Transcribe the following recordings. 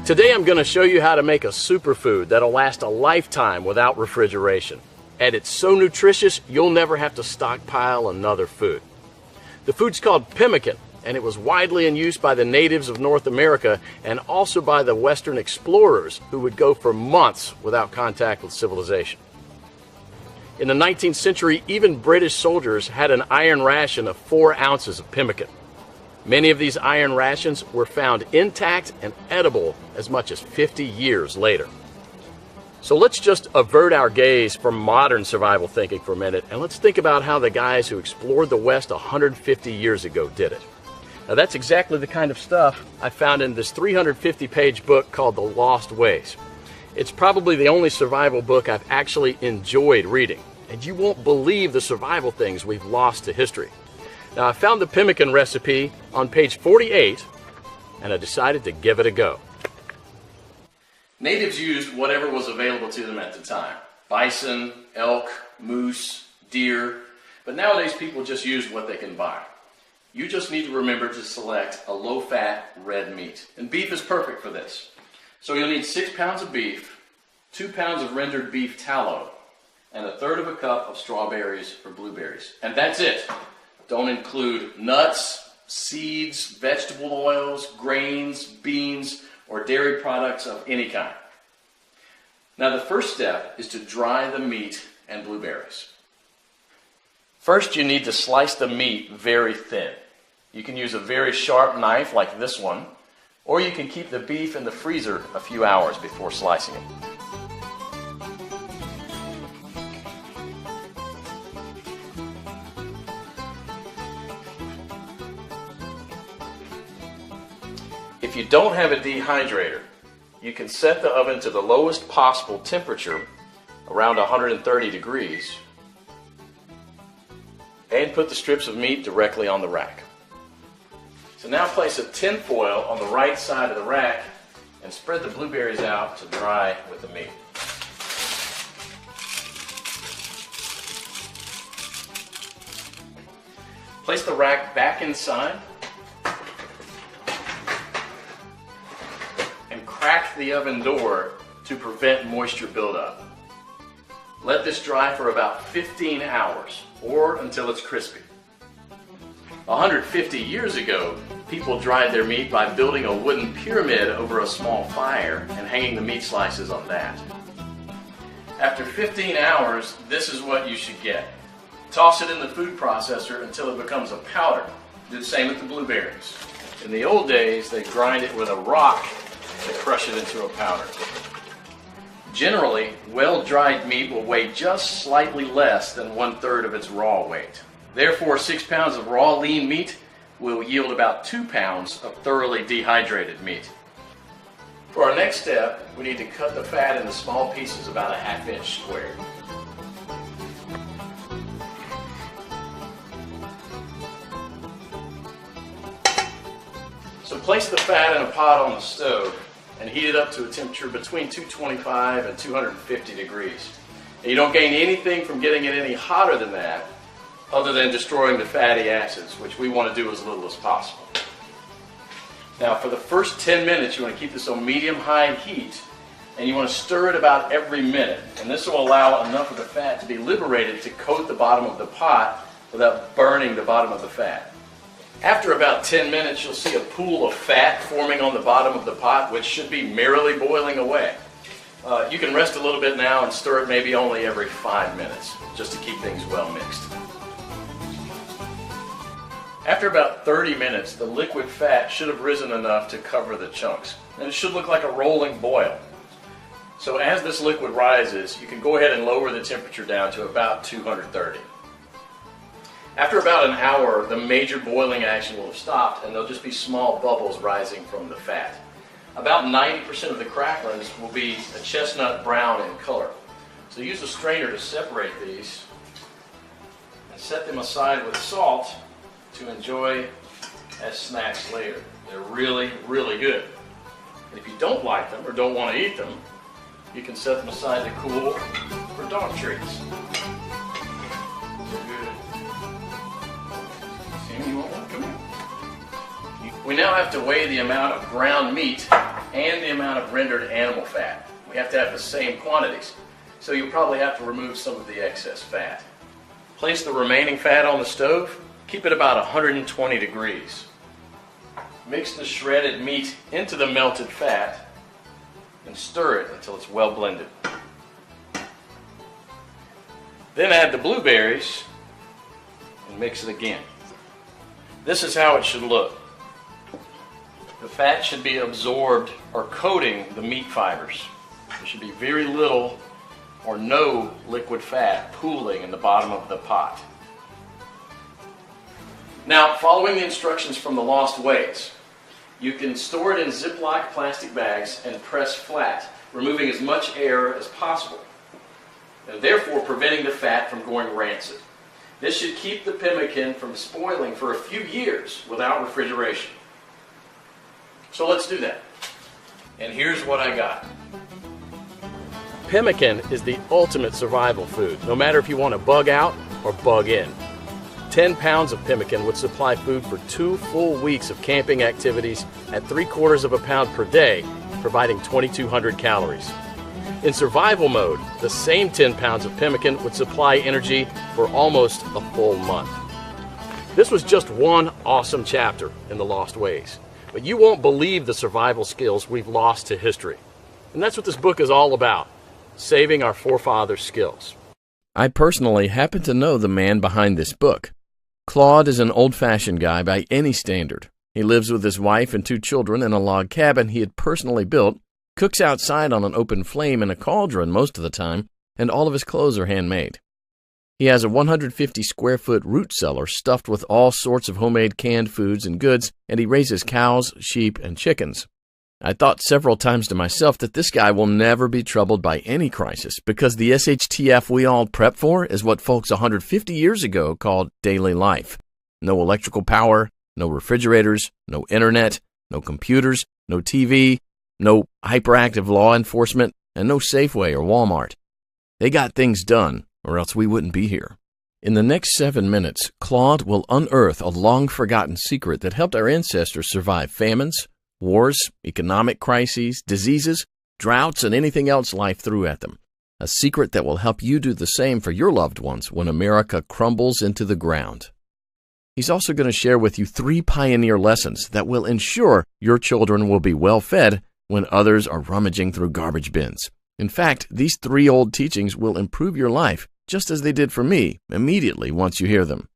Today I'm going to show you how to make a superfood that'll last a lifetime without refrigeration. And it's so nutritious you'll never have to stockpile another food. The food's called pemmican, and it was widely in use by the natives of North America and also by the Western explorers who would go for months without contact with civilization. In the 19th century, even British soldiers had an iron ration of 4 ounces of pemmican. Many of these iron rations were found intact and edible as much as 50 years later. So let's just avert our gaze from modern survival thinking for a minute, and let's think about how the guys who explored the West 150 years ago did it. Now that's exactly the kind of stuff I found in this 350-page book called The Lost Ways. It's probably the only survival book I've actually enjoyed reading, and you won't believe the survival things we've lost to history. Now I found the pemmican recipe on page 48, and I decided to give it a go. Natives used whatever was available to them at the time. Bison, elk, moose, deer, but nowadays people just use what they can buy. You just need to remember to select a low-fat red meat, and beef is perfect for this. So you'll need 6 pounds of beef, 2 pounds of rendered beef tallow, and 1/3 cup of strawberries or blueberries. And that's it. Don't include nuts, seeds, vegetable oils, grains, beans, or dairy products of any kind. Now the first step is to dry the meat and blueberries. First you need to slice the meat very thin. You can use a very sharp knife like this one, or you can keep the beef in the freezer a few hours before slicing it. If you don't have a dehydrator, you can set the oven to the lowest possible temperature, around 130 degrees, and put the strips of meat directly on the rack. So now place a tin foil on the right side of the rack and spread the blueberries out to dry with the meat. Place the rack back inside and crack the oven door to prevent moisture buildup. Let this dry for about 15 hours or until it's crispy. 150 years ago, people dried their meat by building a wooden pyramid over a small fire and hanging the meat slices on that. After 15 hours, this is what you should get. Toss it in the food processor until it becomes a powder. Do the same with the blueberries. In the old days, they grind it with a rock to crush it into a powder. Generally, well-dried meat will weigh just slightly less than 1/3 of its raw weight. Therefore, 6 pounds of raw lean meat will yield about 2 pounds of thoroughly dehydrated meat. For our next step, we need to cut the fat into small pieces about 1/2 inch square. So place the fat in a pot on the stove and heat it up to a temperature between 225 and 250 degrees. And you don't gain anything from getting it any hotter than that other than destroying the fatty acids, which we want to do as little as possible. Now for the first 10 minutes you want to keep this on medium-high heat, and you want to stir it about every minute, and this will allow enough of the fat to be liberated to coat the bottom of the pot without burning the bottom of the fat. After about 10 minutes you'll see a pool of fat forming on the bottom of the pot, which should be merrily boiling away. You can rest a little bit now and stir it maybe only every 5 minutes, just to keep things well mixed. After about 30 minutes, the liquid fat should have risen enough to cover the chunks, and it should look like a rolling boil. So as this liquid rises, you can go ahead and lower the temperature down to about 230. After about an hour, the major boiling action will have stopped, and there'll just be small bubbles rising from the fat. About 90% of the cracklings will be a chestnut brown in color. So use a strainer to separate these and set them aside with salt to enjoy as snacks later. They're really, really good. And if you don't like them or don't want to eat them, you can set them aside to cool for dog treats. They're good. See, you want one? Come here. We now have to weigh the amount of ground meat and the amount of rendered animal fat. We have to have the same quantities, so you'll probably have to remove some of the excess fat. Place the remaining fat on the stove. Keep it about 120 degrees. Mix the shredded meat into the melted fat and stir it until it's well blended. Then add the blueberries and mix it again. This is how it should look. The fat should be absorbed or coating the meat fibers. There should be very little or no liquid fat pooling in the bottom of the pot. Now, following the instructions from the Lost Ways, you can store it in Ziploc plastic bags and press flat, removing as much air as possible, and therefore preventing the fat from going rancid. This should keep the pemmican from spoiling for a few years without refrigeration. So let's do that. And here's what I got. Pemmican is the ultimate survival food, no matter if you want to bug out or bug in. 10 pounds of pemmican would supply food for 2 full weeks of camping activities at 3/4 of a pound per day, providing 2,200 calories. In survival mode, the same 10 pounds of pemmican would supply energy for almost a full month. This was just one awesome chapter in the Lost Ways, but you won't believe the survival skills we've lost to history. And that's what this book is all about, saving our forefathers' skills. I personally happen to know the man behind this book. Claude is an old-fashioned guy by any standard. He lives with his wife and 2 children in a log cabin he had personally built, cooks outside on an open flame in a cauldron most of the time, and all of his clothes are handmade. He has a 150-square-foot root cellar stuffed with all sorts of homemade canned foods and goods, and he raises cows, sheep, and chickens. I thought several times to myself that this guy will never be troubled by any crisis because the SHTF we all prep for is what folks 150 years ago called daily life. No electrical power, no refrigerators, no internet, no computers, no TV, no hyperactive law enforcement, and no Safeway or Walmart. They got things done, or else we wouldn't be here. In the next 7 minutes, Claude will unearth a long-forgotten secret that helped our ancestors survive famines, wars, economic crises, diseases, droughts, and anything else life threw at them. A secret that will help you do the same for your loved ones when America crumbles into the ground. He's also going to share with you 3 pioneer lessons that will ensure your children will be well fed when others are rummaging through garbage bins. In fact, these 3 old teachings will improve your life, just as they did for me, immediately once you hear them.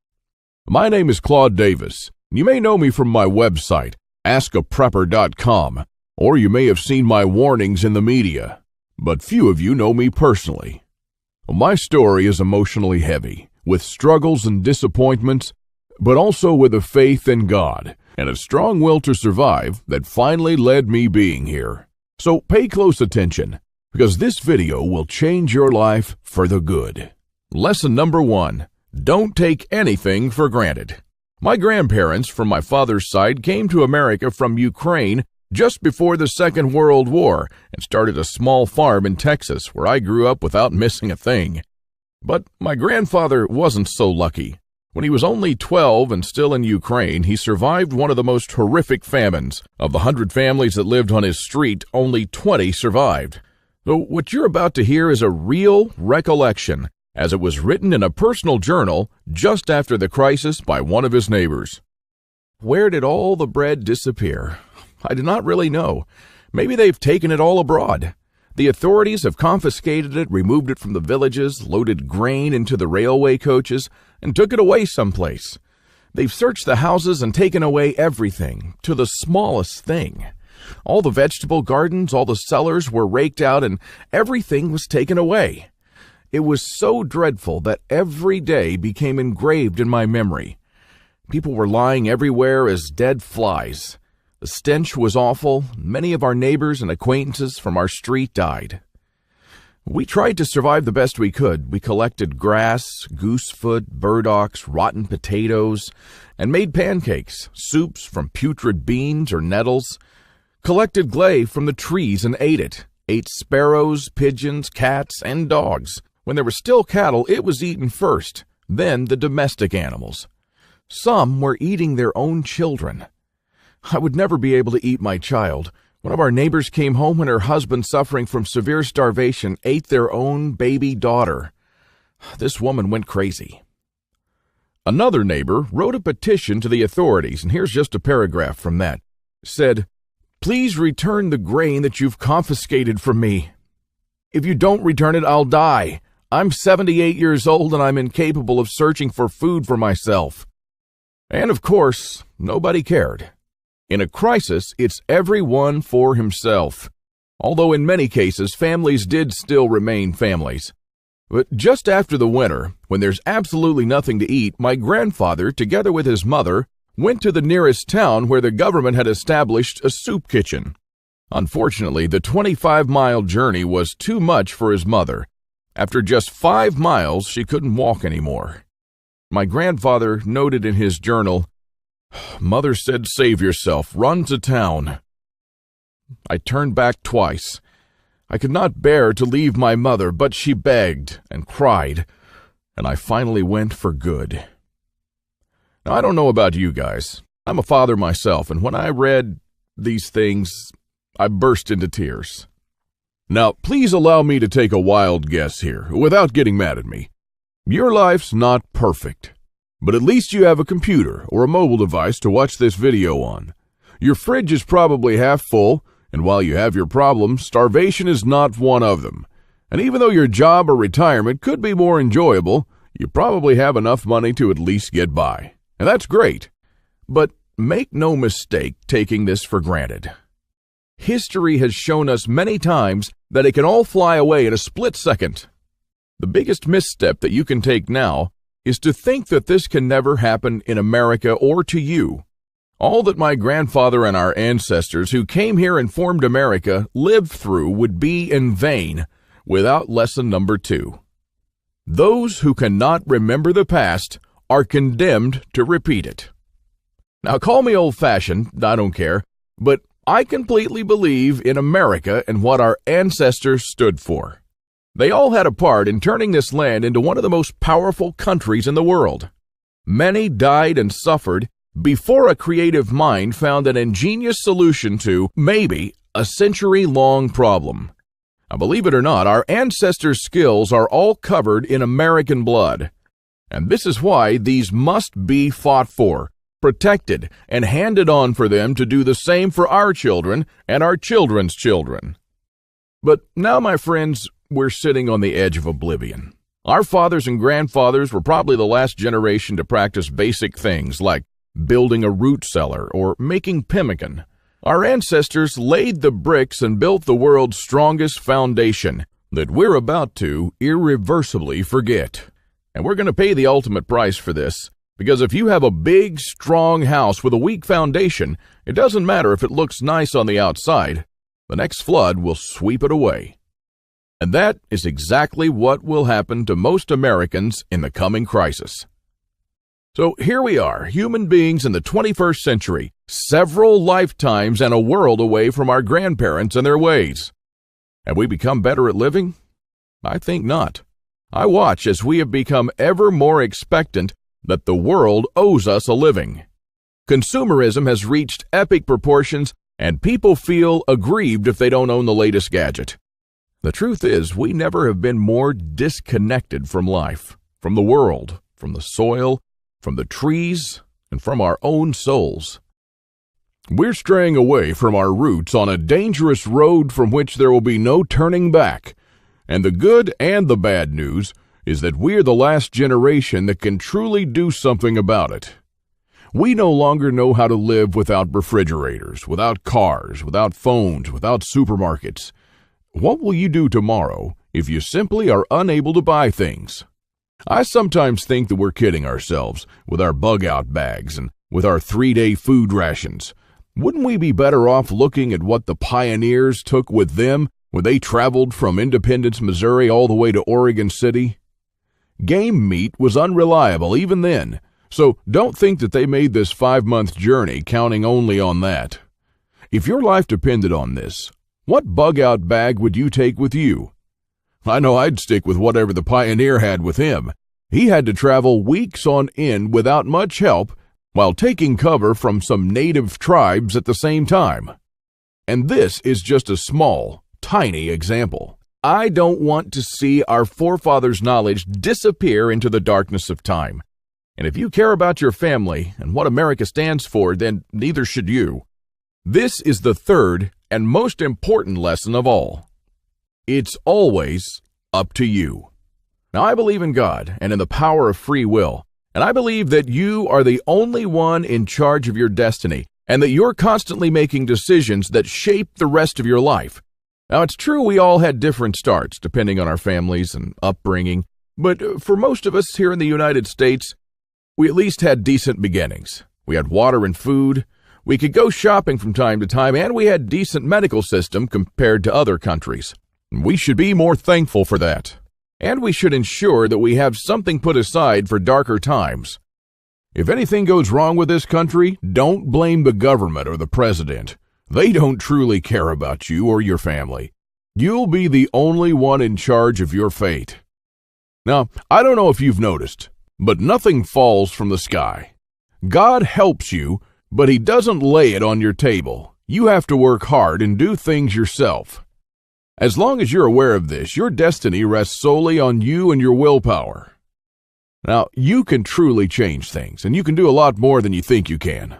My name is Claude Davis. You may know me from my website, askaprepper.com, or you may have seen my warnings in the media, but few of you know me personally. My story is emotionally heavy, with struggles and disappointments, but also with a faith in God and a strong will to survive that finally led me being here. So pay close attention, because this video will change your life for the good. Lesson number 1, don't take anything for granted. My grandparents from my father's side came to America from Ukraine just before the Second World War and started a small farm in Texas where I grew up without missing a thing. But my grandfather wasn't so lucky. When he was only 12 and still in Ukraine, he survived one of the most horrific famines. Of the 100 families that lived on his street, only 20 survived. So what you're about to hear is a real recollection, as it was written in a personal journal just after the crisis by one of his neighbors. Where did all the bread disappear? I do not really know. Maybe they've taken it all abroad. The authorities have confiscated it, removed it from the villages, loaded grain into the railway coaches, and took it away someplace. They've searched the houses and taken away everything, to the smallest thing. All the vegetable gardens, all the cellars were raked out, and everything was taken away. It was so dreadful that every day became engraved in my memory. People were lying everywhere as dead flies. The stench was awful. Many of our neighbors and acquaintances from our street died. We tried to survive the best we could. We collected grass, goosefoot, burdocks, rotten potatoes, and made pancakes, soups from putrid beans or nettles, collected clay from the trees and ate it, ate sparrows, pigeons, cats, and dogs. When there were still cattle, it was eaten first, then the domestic animals. Some were eating their own children. I would never be able to eat my child. One of our neighbors came home when her husband, suffering from severe starvation, ate their own baby daughter. This woman went crazy. Another neighbor wrote a petition to the authorities, and here's just a paragraph from that. It said, "Please return the grain that you've confiscated from me. If you don't return it, I'll die. I'm 78 years old and I'm incapable of searching for food for myself." And of course, nobody cared. In a crisis, it's everyone for himself. Although in many cases, families did still remain families. But just after the winter, when there's absolutely nothing to eat, my grandfather, together with his mother, went to the nearest town where the government had established a soup kitchen. Unfortunately, the 25-mile journey was too much for his mother. After just 5 miles, she couldn't walk anymore. My grandfather noted in his journal, "Mother said, save yourself, run to town." I turned back twice. I could not bear to leave my mother, but she begged and cried, and I finally went for good. Now, I don't know about you guys. I'm a father myself, and when I read these things, I burst into tears. Now, please allow me to take a wild guess here, without getting mad at me. Your life's not perfect, but at least you have a computer or a mobile device to watch this video on. Your fridge is probably half full, and while you have your problems, starvation is not one of them. And even though your job or retirement could be more enjoyable, you probably have enough money to at least get by. And that's great. But make no mistake taking this for granted. History has shown us many times that it can all fly away in a split second. The biggest misstep that you can take now is to think that this can never happen in America or to you. All that my grandfather and our ancestors who came here and formed America lived through would be in vain without lesson number 2. Those who cannot remember the past are condemned to repeat it. Now, call me old-fashioned, I don't care, but I completely believe in America and what our ancestors stood for. They all had a part in turning this land into one of the most powerful countries in the world. Many died and suffered before a creative mind found an ingenious solution to, maybe, a century-long problem. Now, believe it or not, our ancestors' skills are all covered in American blood. And this is why these must be fought for, protected, and handed on for them to do the same for our children and our children's children. But now, my friends, we're sitting on the edge of oblivion. Our fathers and grandfathers were probably the last generation to practice basic things like building a root cellar or making pemmican. Our ancestors laid the bricks and built the world's strongest foundation that we're about to irreversibly forget. And we're going to pay the ultimate price for this, because if you have a big, strong house with a weak foundation, it doesn't matter if it looks nice on the outside. The next flood will sweep it away. And that is exactly what will happen to most Americans in the coming crisis. So here we are, human beings in the 21st century, several lifetimes and a world away from our grandparents and their ways. Have we become better at living? I think not. I watch as we have become ever more expectant that the world owes us a living. Consumerism has reached epic proportions, and people feel aggrieved if they don't own the latest gadget. The truth is, we never have been more disconnected from life, from the world, from the soil, from the trees, and from our own souls. We're straying away from our roots on a dangerous road from which there will be no turning back. And the good and the bad news is that we're the last generation that can truly do something about it. We no longer know how to live without refrigerators, without cars, without phones, without supermarkets. What will you do tomorrow if you simply are unable to buy things? I sometimes think that we're kidding ourselves with our bug-out bags and with our 3-day food rations. Wouldn't we be better off looking at what the pioneers took with them when they traveled from Independence, Missouri all the way to Oregon City? Game meat was unreliable even then, so don't think that they made this 5-month journey counting only on that. If your life depended on this, what bug-out bag would you take with you? I know I'd stick with whatever the pioneer had with him. He had to travel weeks on end without much help while taking cover from some native tribes at the same time. And this is just a small, tiny example. I don't want to see our forefathers' knowledge disappear into the darkness of time. And if you care about your family and what America stands for, then neither should you. This is the third and most important lesson of all. It's always up to you. Now, I believe in God and in the power of free will, and I believe that you are the only one in charge of your destiny, and that you're constantly making decisions that shape the rest of your life. Now, it's true we all had different starts, depending on our families and upbringing, but for most of us here in the United States, we at least had decent beginnings. We had water and food, we could go shopping from time to time, and we had a decent medical system compared to other countries. We should be more thankful for that. And we should ensure that we have something put aside for darker times. If anything goes wrong with this country, don't blame the government or the president. They don't truly care about you or your family. You'll be the only one in charge of your fate. Now, I don't know if you've noticed, but nothing falls from the sky. God helps you, but He doesn't lay it on your table. You have to work hard and do things yourself. As long as you're aware of this, your destiny rests solely on you and your willpower. Now, you can truly change things, and you can do a lot more than you think you can.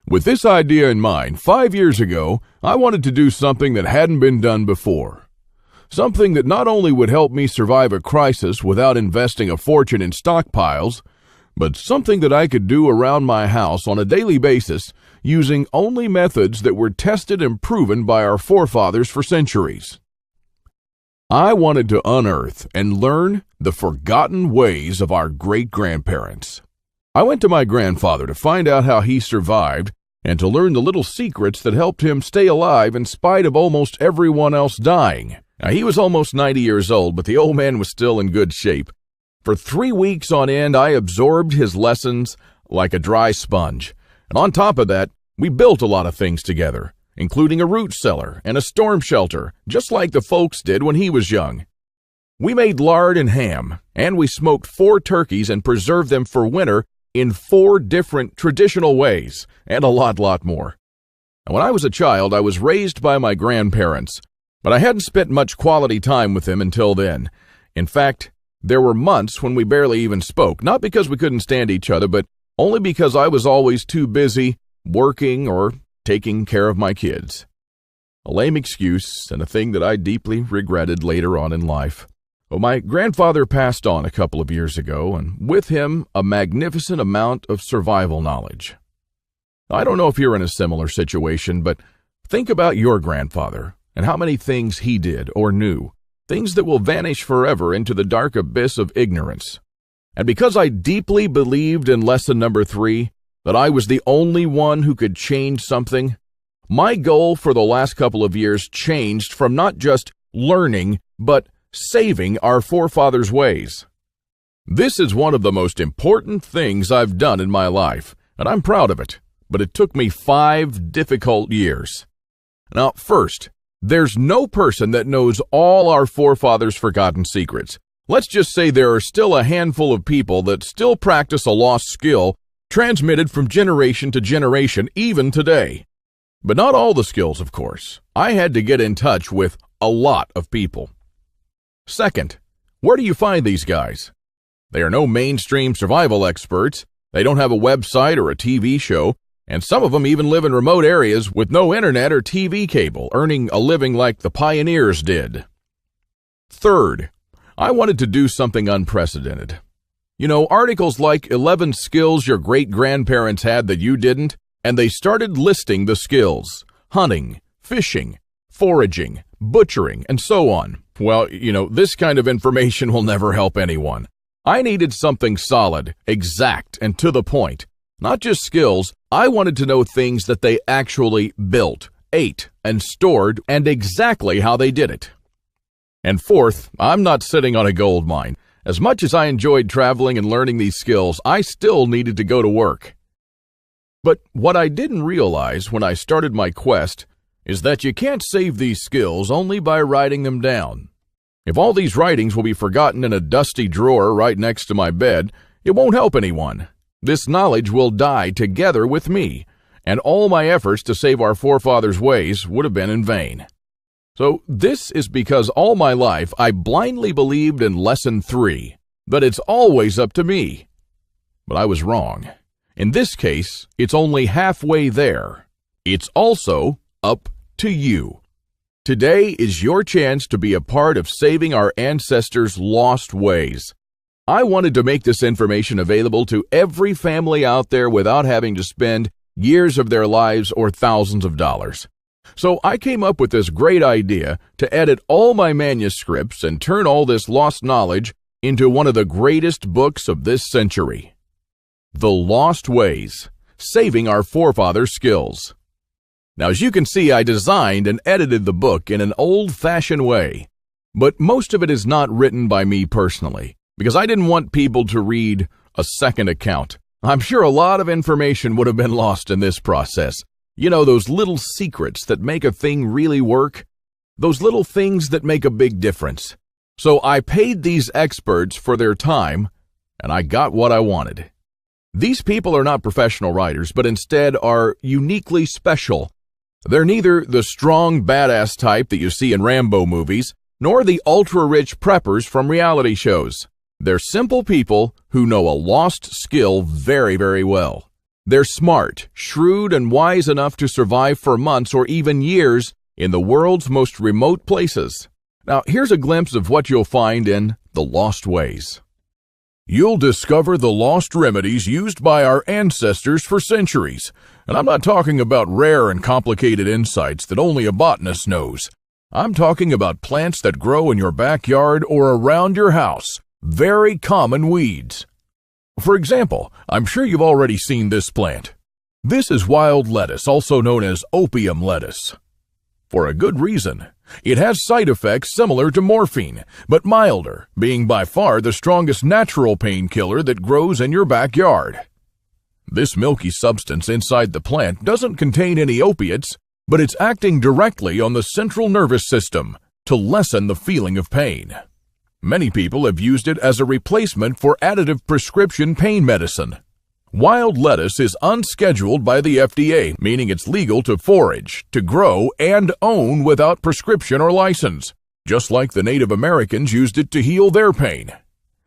With this idea in mind, 5 years ago, I wanted to do something that hadn't been done before. Something that not only would help me survive a crisis without investing a fortune in stockpiles, but something that I could do around my house on a daily basis using only methods that were tested and proven by our forefathers for centuries. I wanted to unearth and learn the forgotten ways of our great-grandparents. I went to my grandfather to find out how he survived and to learn the little secrets that helped him stay alive in spite of almost everyone else dying. Now, he was almost 90 years old, but the old man was still in good shape. For 3 weeks on end, I absorbed his lessons like a dry sponge. And on top of that, we built a lot of things together, including a root cellar and a storm shelter, just like the folks did when he was young. We made lard and ham, and we smoked 4 turkeys and preserved them for winter in 4 different traditional ways, and a lot more. And when I was a child, I was raised by my grandparents, but I hadn't spent much quality time with them until then. In fact, there were months when we barely even spoke, not because we couldn't stand each other, but only because I was always too busy working or taking care of my kids. A lame excuse and a thing that I deeply regretted later on in life. Well, my grandfather passed on a couple of years ago, and with him, a magnificent amount of survival knowledge. I don't know if you're in a similar situation, but think about your grandfather and how many things he did or knew, things that will vanish forever into the dark abyss of ignorance. And because I deeply believed in lesson number 3, that I was the only one who could change something, my goal for the last couple of years changed from not just learning, but saving our forefathers' ways. This is one of the most important things I've done in my life, and I'm proud of it, but it took me 5 difficult years. Now, first, there's no person that knows all our forefathers' forgotten secrets. Let's just say there are still a handful of people that still practice a lost skill transmitted from generation to generation, even today. But not all the skills, of course. I had to get in touch with a lot of people. Second, where do you find these guys? They are no mainstream survival experts. They don't have a website or a TV show, and some of them even live in remote areas with no internet or TV cable, earning a living like the pioneers did. Third, I wanted to do something unprecedented. You know, articles like 11 skills your great-grandparents had that you didn't, and they started listing the skills: hunting, fishing, foraging, butchering, and so on. Well, you know, this kind of information will never help anyone. I needed something solid, exact, and to the point. Not just skills, I wanted to know things that they actually built, ate, and stored, and exactly how they did it. And fourth, I'm not sitting on a gold mine. As much as I enjoyed traveling and learning these skills, I still needed to go to work. But what I didn't realize when I started my quest is that you can't save these skills only by writing them down. If all these writings will be forgotten in a dusty drawer right next to my bed, it won't help anyone. This knowledge will die together with me, and all my efforts to save our forefathers' ways would have been in vain. So this is because all my life I blindly believed in Lesson 3, that it's always up to me. But I was wrong. In this case, it's only halfway there. It's also up to you. Today is your chance to be a part of saving our ancestors' lost ways. I wanted to make this information available to every family out there without having to spend years of their lives or thousands of dollars. So I came up with this great idea to edit all my manuscripts and turn all this lost knowledge into one of the greatest books of this century. The Lost Ways, Saving Our Forefathers' Skills. Now, as you can see, I designed and edited the book in an old-fashioned way, but most of it is not written by me personally, because I didn't want people to read a second account. I'm sure a lot of information would have been lost in this process. You know, those little secrets that make a thing really work, those little things that make a big difference. So I paid these experts for their time, and I got what I wanted. These people are not professional writers, but instead are uniquely special. They're neither the strong, badass type that you see in Rambo movies, nor the ultra-rich preppers from reality shows. They're simple people who know a lost skill very, very well. They're smart, shrewd, and wise enough to survive for months or even years in the world's most remote places. Now, here's a glimpse of what you'll find in The Lost Ways. You'll discover the lost remedies used by our ancestors for centuries. And I'm not talking about rare and complicated insights that only a botanist knows. I'm talking about plants that grow in your backyard or around your house. Very common weeds. For example, I'm sure you've already seen this plant. This is wild lettuce, also known as opium lettuce. For a good reason. It has side effects similar to morphine, but milder, being by far the strongest natural painkiller that grows in your backyard. This milky substance inside the plant doesn't contain any opiates, but it's acting directly on the central nervous system to lessen the feeling of pain. Many people have used it as a replacement for additive prescription pain medicine. Wild lettuce is unscheduled by the FDA, meaning it's legal to forage, to grow, and own without prescription or license, just like the Native Americans used it to heal their pain.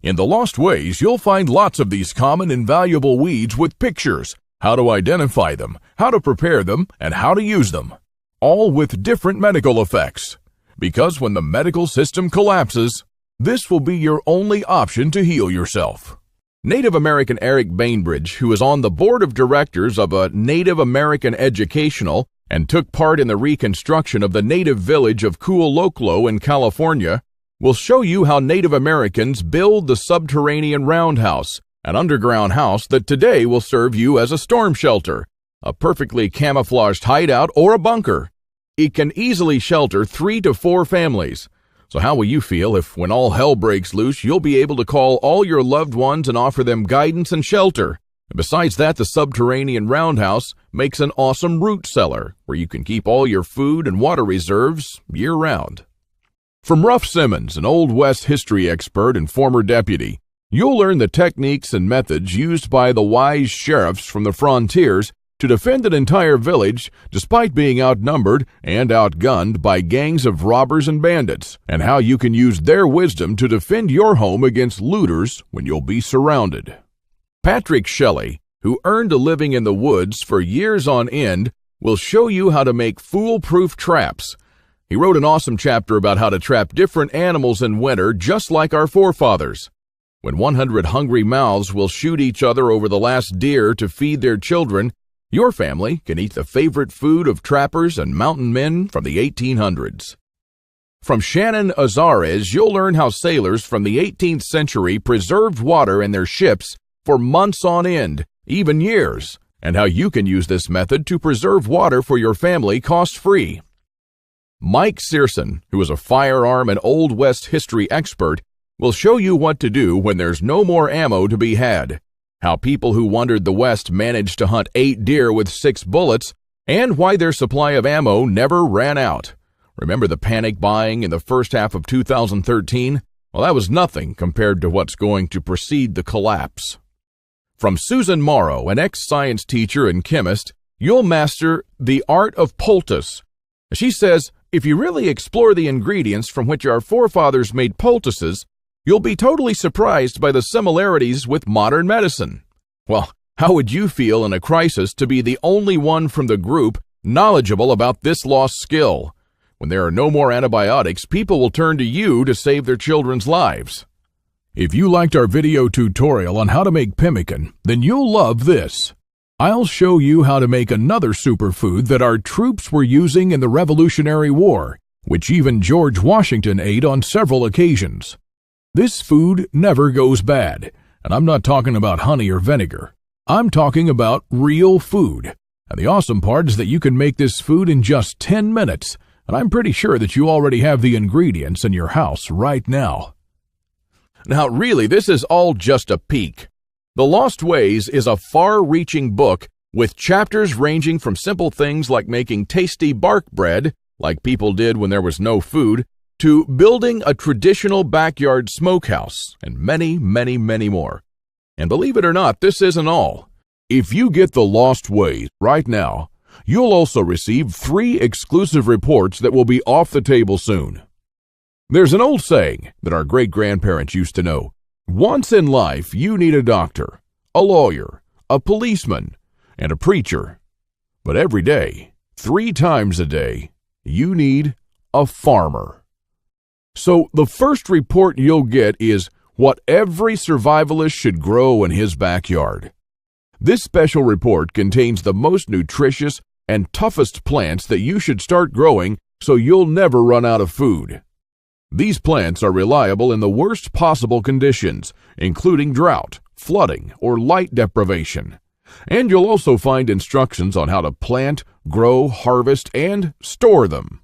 In The Lost Ways, you'll find lots of these common and valuable weeds with pictures, how to identify them, how to prepare them, and how to use them, all with different medical effects. Because when the medical system collapses, this will be your only option to heal yourself. Native American Eric Bainbridge, who is on the board of directors of a Native American educational and took part in the reconstruction of the native village of Kualoklo in California, will show you how Native Americans build the subterranean roundhouse, an underground house that today will serve you as a storm shelter, a perfectly camouflaged hideout, or a bunker. It can easily shelter 3 to 4 families. So how will you feel if, when all hell breaks loose, you'll be able to call all your loved ones and offer them guidance and shelter? And besides that, the subterranean roundhouse makes an awesome root cellar where you can keep all your food and water reserves year-round. From Ruff Simmons, an Old West history expert and former deputy, you'll learn the techniques and methods used by the wise sheriffs from the frontiers to defend an entire village despite being outnumbered and outgunned by gangs of robbers and bandits, and how you can use their wisdom to defend your home against looters when you'll be surrounded. Patrick Shelley, who earned a living in the woods for years on end, will show you how to make foolproof traps. He wrote an awesome chapter about how to trap different animals in winter just like our forefathers. When 100 hungry mouths will shoot each other over the last deer to feed their children, your family can eat the favorite food of trappers and mountain men from the 1800s. From Shannon Azares, you'll learn how sailors from the 18th century preserved water in their ships for months on end, even years, and how you can use this method to preserve water for your family cost-free. Mike Searson, who is a firearm and Old West history expert, will show you what to do when there's no more ammo to be had, how people who wandered the West managed to hunt 8 deer with 6 bullets, and why their supply of ammo never ran out. Remember the panic buying in the first half of 2013? Well, that was nothing compared to what's going to precede the collapse. From Susan Morrow, an ex-science teacher and chemist, you'll master the art of poultice. She says, if you really explore the ingredients from which our forefathers made poultices, you'll be totally surprised by the similarities with modern medicine. Well, how would you feel in a crisis to be the only one from the group knowledgeable about this lost skill? When there are no more antibiotics, people will turn to you to save their children's lives. If you liked our video tutorial on how to make pemmican, then you'll love this. I'll show you how to make another superfood that our troops were using in the Revolutionary War, which even George Washington ate on several occasions. This food never goes bad, and I'm not talking about honey or vinegar. I'm talking about real food. And the awesome part is that you can make this food in just 10 minutes, and I'm pretty sure that you already have the ingredients in your house right now. Now, really, this is all just a peek. The Lost Ways is a far-reaching book with chapters ranging from simple things like making tasty bark bread, like people did when there was no food, to building a traditional backyard smokehouse, and many, many, many more. And believe it or not, this isn't all. If you get The Lost Ways right now, you'll also receive 3 exclusive reports that will be off the table soon. There's an old saying that our great-grandparents used to know. Once in life, you need a doctor, a lawyer, a policeman, and a preacher. But every day, 3 times a day, you need a farmer. So the first report you'll get is what every survivalist should grow in his backyard. This special report contains the most nutritious and toughest plants that you should start growing so you'll never run out of food. These plants are reliable in the worst possible conditions, including drought, flooding, or light deprivation. And you'll also find instructions on how to plant, grow, harvest, and store them.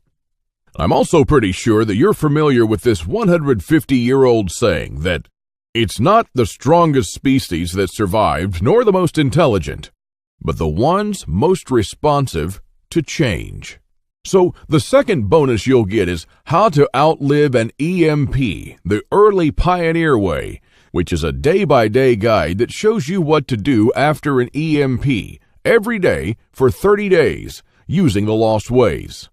I'm also pretty sure that you're familiar with this 150-year-old saying that it's not the strongest species that survived, nor the most intelligent, but the ones most responsive to change. So the second bonus you'll get is how to outlive an EMP, the early pioneer way, which is a day-by-day guide that shows you what to do after an EMP every day for 30 days using the Lost Ways.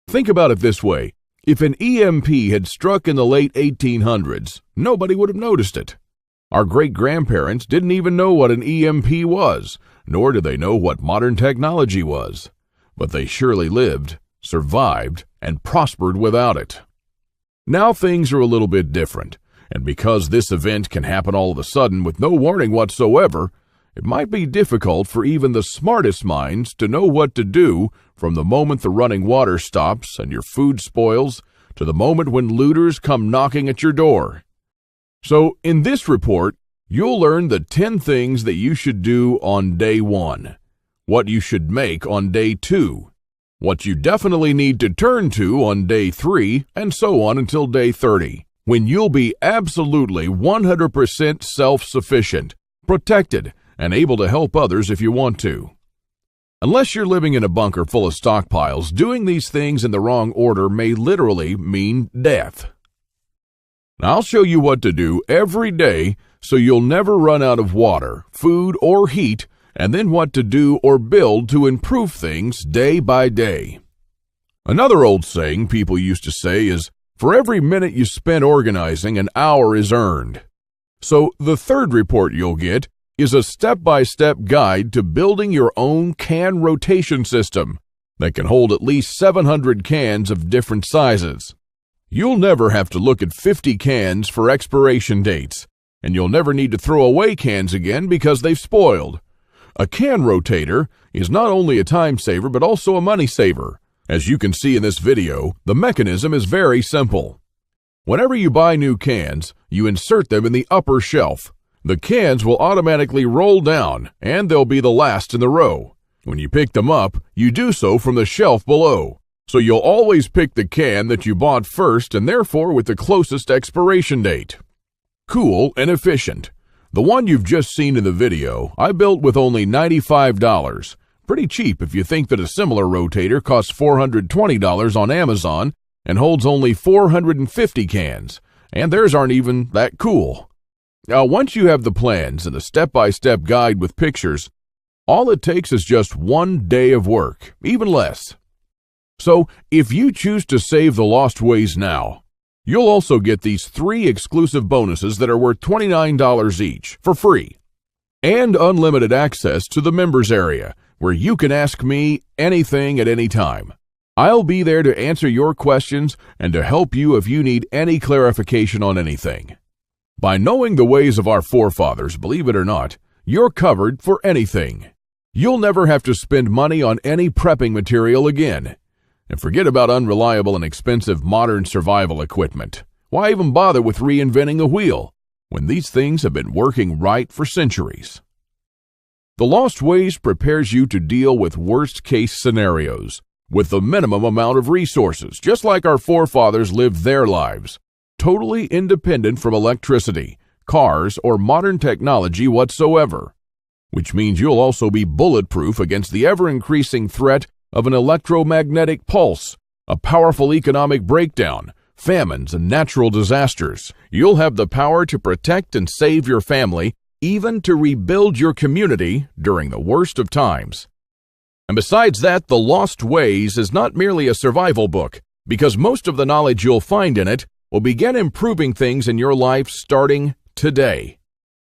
Think about it this way. If an EMP had struck in the late 1800s, nobody would have noticed it. Our great-grandparents didn't even know what an EMP was, nor did they know what modern technology was. But they surely lived, survived, and prospered without it. Now things are a little bit different, and because this event can happen all of a sudden with no warning whatsoever, it might be difficult for even the smartest minds to know what to do from the moment the running water stops and your food spoils to the moment when looters come knocking at your door. So in this report, you'll learn the 10 things that you should do on day 1, what you should make on day 2, what you definitely need to turn to on day 3, and so on until day 30, when you'll be absolutely 100% self-sufficient, protected, and able to help others if you want to. Unless you're living in a bunker full of stockpiles, doing these things in the wrong order may literally mean death. Now, I'll show you what to do every day so you'll never run out of water, food, or heat, and then what to do or build to improve things day by day. Another old saying people used to say is, for every minute you spend organizing, an hour is earned. So the third report you'll get is a step-by-step guide to building your own can rotation system that can hold at least 700 cans of different sizes. You'll never have to look at 50 cans for expiration dates, and you'll never need to throw away cans again because they've spoiled. A can rotator is not only a time saver but also a money saver. As you can see in this video, the mechanism is very simple. Whenever you buy new cans, you insert them in the upper shelf. The cans will automatically roll down, and they'll be the last in the row. When you pick them up, you do so from the shelf below. So you'll always pick the can that you bought first and therefore with the closest expiration date. Cool and efficient. The one you've just seen in the video, I built with only $95. Pretty cheap if you think that a similar rotator costs $420 on Amazon and holds only 450 cans, and theirs aren't even that cool. Now, once you have the plans and a step-by-step guide with pictures, All it takes is just 1 day of work, even less. So, if you choose to save the Lost Ways now, you'll also get these 3 exclusive bonuses that are worth $29 each for free, and unlimited access to the members area, where you can ask me anything at any time. I'll be there to answer your questions and to help you if you need any clarification on anything. By knowing the ways of our forefathers, believe it or not, you're covered for anything. You'll never have to spend money on any prepping material again. And forget about unreliable and expensive modern survival equipment. Why even bother with reinventing the wheel when these things have been working right for centuries? The Lost Ways prepares you to deal with worst-case scenarios with the minimum amount of resources, just like our forefathers lived their lives, totally independent from electricity, cars, or modern technology whatsoever, which means you'll also be bulletproof against the ever-increasing threat of an electromagnetic pulse, a powerful economic breakdown, famines, and natural disasters. You'll have the power to protect and save your family, even to rebuild your community during the worst of times. And besides that, The Lost Ways is not merely a survival book, because most of the knowledge you'll find in it will begin improving things in your life starting today.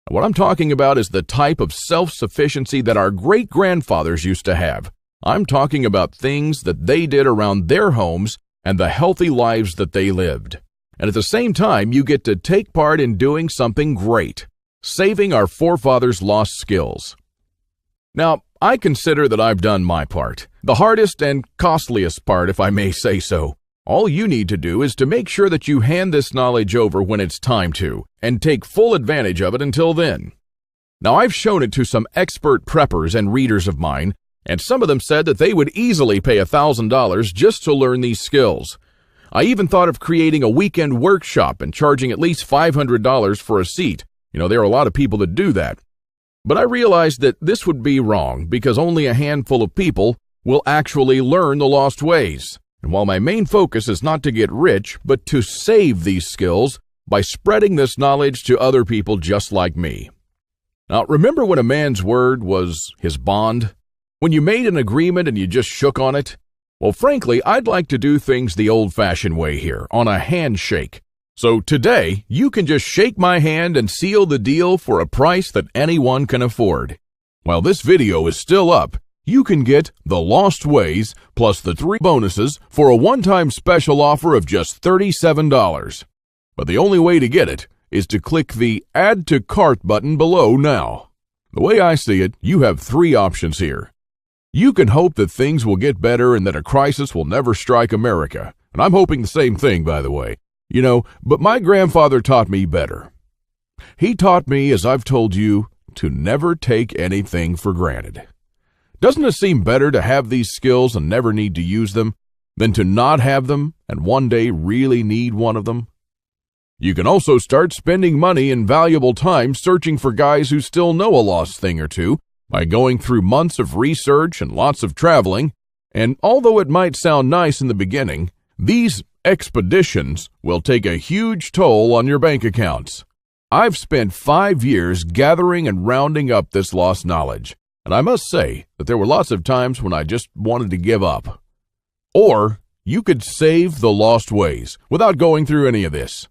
What I'm talking about is the type of self-sufficiency that our great-grandfathers used to have. I'm talking about things that they did around their homes and the healthy lives that they lived. And at the same time, you get to take part in doing something great, saving our forefathers' lost skills. Now, I consider that I've done my part, the hardest and costliest part, if I may say so. All you need to do is to make sure that you hand this knowledge over when it's time to, and take full advantage of it until then. Now, I've shown it to some expert preppers and readers of mine, and some of them said that they would easily pay $1,000 just to learn these skills. I even thought of creating a weekend workshop and charging at least $500 for a seat. There are a lot of people that do that. But I realized that this would be wrong because only a handful of people will actually learn the Lost Ways. And while my main focus is not to get rich, but to save these skills by spreading this knowledge to other people just like me. Now, remember when a man's word was his bond? When you made an agreement and you just shook on it? Well, frankly, I'd like to do things the old-fashioned way here, on a handshake. So today, you can just shake my hand and seal the deal for a price that anyone can afford. While this video is still up, you can get The Lost Ways plus the 3 bonuses for a one-time special offer of just $37. But the only way to get it is to click the Add to Cart button below now. The way I see it, you have 3 options here. You can hope that things will get better and that a crisis will never strike America. And I'm hoping the same thing, by the way. But my grandfather taught me better. He taught me, as I've told you, to never take anything for granted. Doesn't it seem better to have these skills and never need to use them than to not have them and one day really need one of them? You can also start spending money and valuable time searching for guys who still know a lost thing or two by going through months of research and lots of traveling. And although it might sound nice in the beginning, these expeditions will take a huge toll on your bank accounts. I've spent 5 years gathering and rounding up this lost knowledge, and I must say that there were lots of times when I just wanted to give up. Or you could save the Lost Ways without going through any of this.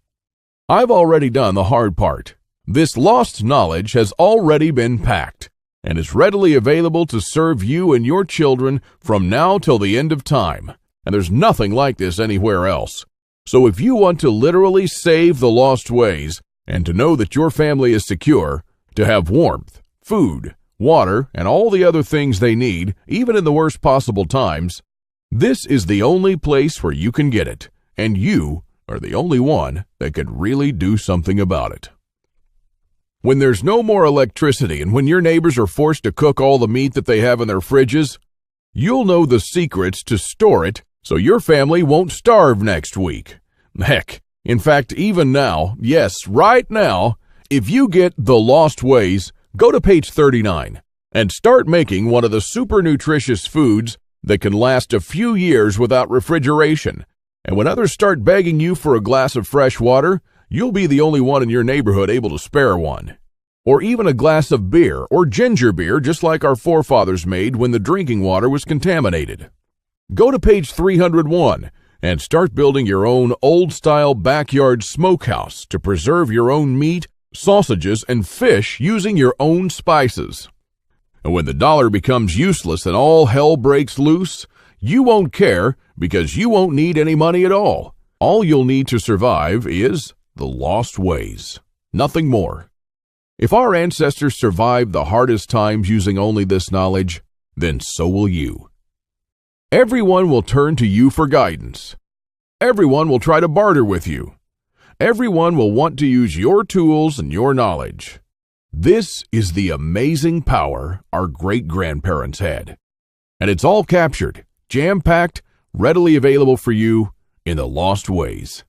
I've already done the hard part. This lost knowledge has already been packed and is readily available to serve you and your children from now till the end of time. And there's nothing like this anywhere else. So if you want to literally save the Lost Ways and to know that your family is secure, to have warmth, food, water, and all the other things they need, even in the worst possible times, this is the only place where you can get it. And you are the only one that could really do something about it. When there's no more electricity and when your neighbors are forced to cook all the meat that they have in their fridges, you'll know the secrets to store it so your family won't starve next week. Heck, in fact, even now, yes, right now, if you get The Lost Ways, go to page 39 and start making one of the super nutritious foods that can last a few years without refrigeration. And when others start begging you for a glass of fresh water, you'll be the only one in your neighborhood able to spare one. or even a glass of beer or ginger beer just like our forefathers made when the drinking water was contaminated. Go to page 301 and start building your own old-style backyard smokehouse to preserve your own meat, sausages, and fish using your own spices. And when the dollar becomes useless and all hell breaks loose, you won't care because you won't need any money at all. All you'll need to survive is the lost ways. Nothing more. If our ancestors survived the hardest times using only this knowledge, then so will you. Everyone will turn to you for guidance. Everyone will try to barter with you. Everyone will want to use your tools and your knowledge. This is the amazing power our great-grandparents had. And it's all captured, jam-packed, readily available for you in the Lost Ways.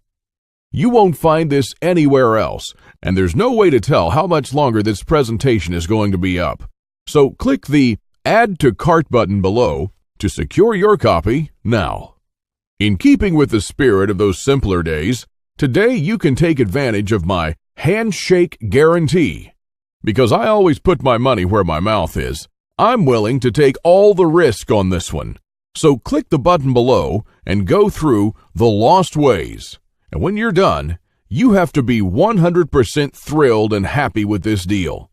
You won't find this anywhere else, and there's no way to tell how much longer this presentation is going to be up. So click the Add to Cart button below to secure your copy now. In keeping with the spirit of those simpler days, today you can take advantage of my handshake guarantee. Because I always put my money where my mouth is, I'm willing to take all the risk on this one. So click the button below and go through the Lost Ways. And when you're done, you have to be 100% thrilled and happy with this deal.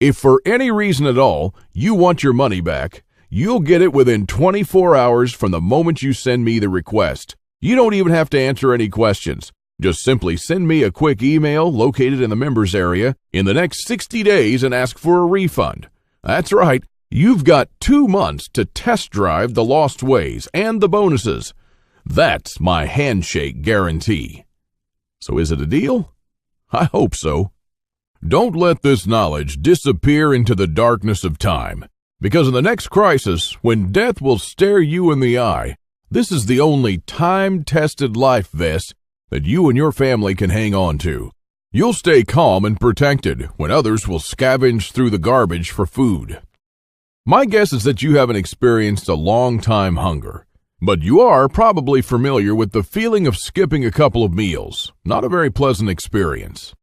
If for any reason at all you want your money back, you'll get it within 24 hours from the moment you send me the request. You don't even have to answer any questions. Just simply send me a quick email located in the members area in the next 60 days and ask for a refund. That's right, you've got 2 months to test drive the Lost Ways and the bonuses. That's my handshake guarantee. So is it a deal? I hope so. Don't let this knowledge disappear into the darkness of time, because in the next crisis, when death will stare you in the eye, this is the only time-tested life vest that you and your family can hang on to. You'll stay calm and protected when others will scavenge through the garbage for food. My guess is that you haven't experienced a long-time hunger, but you are probably familiar with the feeling of skipping a couple of meals. Not a very pleasant experience.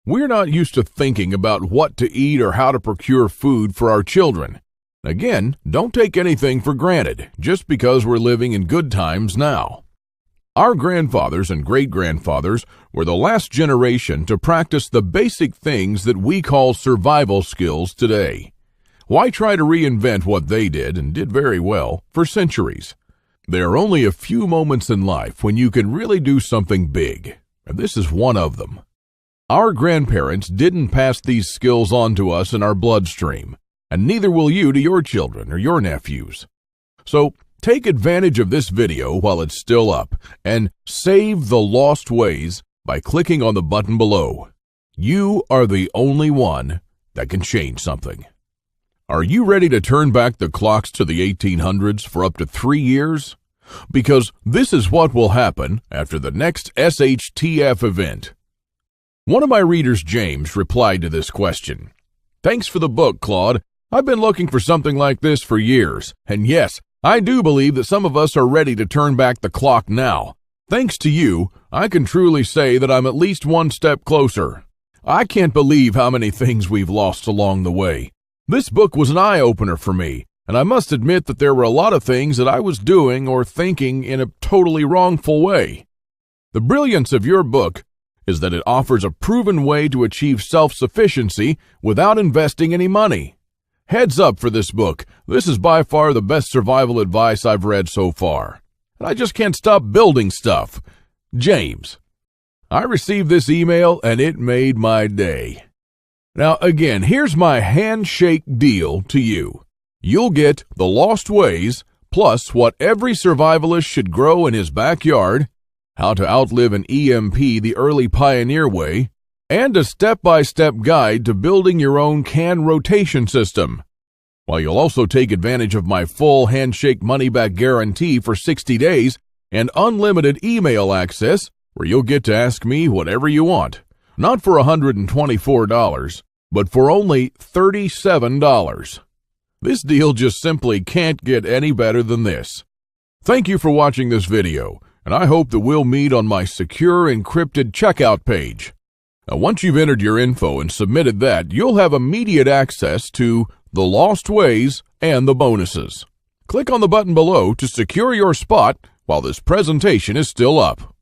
We're not used to thinking about what to eat or how to procure food for our children. Again, don't take anything for granted just because we're living in good times now. Our grandfathers and great-grandfathers were the last generation to practice the basic things that we call survival skills today. Why try to reinvent what they did, and did very well, for centuries? There are only a few moments in life when you can really do something big, and this is one of them. Our grandparents didn't pass these skills on to us in our bloodstream, and neither will you to your children or your nephews. So, take advantage of this video while it's still up, and save the Lost Ways by clicking on the button below. You are the only one that can change something. Are you ready to turn back the clocks to the 1800s for up to 3 years? Because this is what will happen after the next SHTF event. One of my readers, James, replied to this question. Thanks for the book, Claude. I've been looking for something like this for years. And yes, I do believe that some of us are ready to turn back the clock now. Thanks to you, I can truly say that I'm at least one step closer. I can't believe how many things we've lost along the way. This book was an eye-opener for me, and I must admit that there were a lot of things that I was doing or thinking in a totally wrongful way. The brilliance of your book is that it offers a proven way to achieve self-sufficiency without investing any money. Heads up for this book. This is by far the best survival advice I've read so far. And I just can't stop building stuff. James. I received this email and it made my day. Now again, here's my handshake deal to you. You'll get the Lost Ways, plus what every survivalist should grow in his backyard, how to outlive an EMP the early pioneer way, and a step-by-step guide to building your own can rotation system. While you'll also take advantage of my full handshake money-back guarantee for 60 days and unlimited email access, where you'll get to ask me whatever you want. Not for $124, but for only $37. This deal just simply can't get any better than this. Thank you for watching this video, and I hope that we'll meet on my secure encrypted checkout page. Now, once you've entered your info and submitted that, you'll have immediate access to the lost ways and the bonuses. Click on the button below to secure your spot while this presentation is still up.